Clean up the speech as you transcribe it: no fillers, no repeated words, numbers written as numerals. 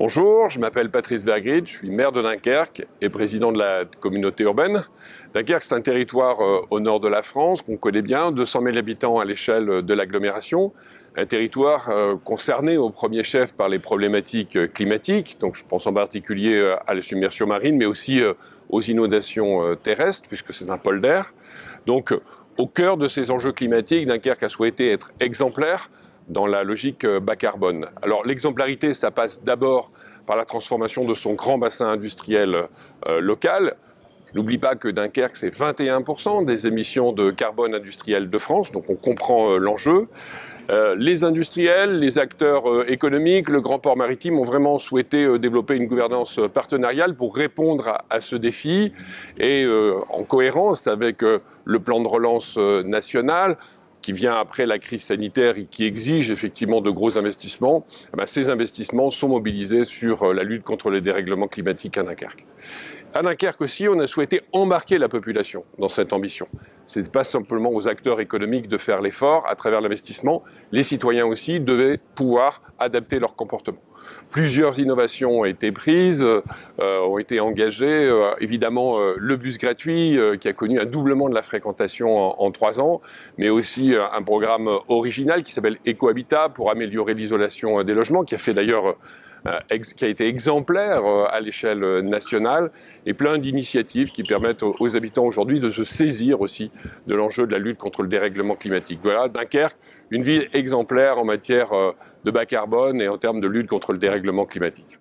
Bonjour, je m'appelle Patrice Vergrit, je suis maire de Dunkerque et président de la communauté urbaine. Dunkerque, c'est un territoire au nord de la France qu'on connaît bien, 200 000 habitants à l'échelle de l'agglomération. Un territoire concerné au premier chef par les problématiques climatiques, donc je pense en particulier à la submersion marine, mais aussi aux inondations terrestres, puisque c'est un pôle d'air. Donc, au cœur de ces enjeux climatiques, Dunkerque a souhaité être exemplaire dans la logique bas carbone. Alors l'exemplarité, ça passe d'abord par la transformation de son grand bassin industriel local. Je n'oublie pas que Dunkerque, c'est 21% des émissions de carbone industriel de France, donc on comprend l'enjeu. Les industriels, les acteurs économiques, le grand port maritime ont vraiment souhaité développer une gouvernance partenariale pour répondre à ce défi et en cohérence avec le plan de relance national, qui vient après la crise sanitaire et qui exige effectivement de gros investissements, ces investissements sont mobilisés sur la lutte contre les dérèglements climatiques à Dunkerque. À Dunkerque aussi, on a souhaité embarquer la population dans cette ambition. Ce n'est pas simplement aux acteurs économiques de faire l'effort à travers l'investissement, les citoyens aussi devaient pouvoir adapter leur comportement. Plusieurs innovations ont été prises, ont été engagées. Évidemment, le bus gratuit qui a connu un doublement de la fréquentation en 3 ans, mais aussi un programme original qui s'appelle Ecohabitat pour améliorer l'isolation des logements, qui a fait d'ailleurs qui a été exemplaire à l'échelle nationale, et plein d'initiatives qui permettent aux habitants aujourd'hui de se saisir aussi de l'enjeu de la lutte contre le dérèglement climatique. Voilà, Dunkerque, une ville exemplaire en matière de bas carbone et en termes de lutte contre le dérèglement climatique.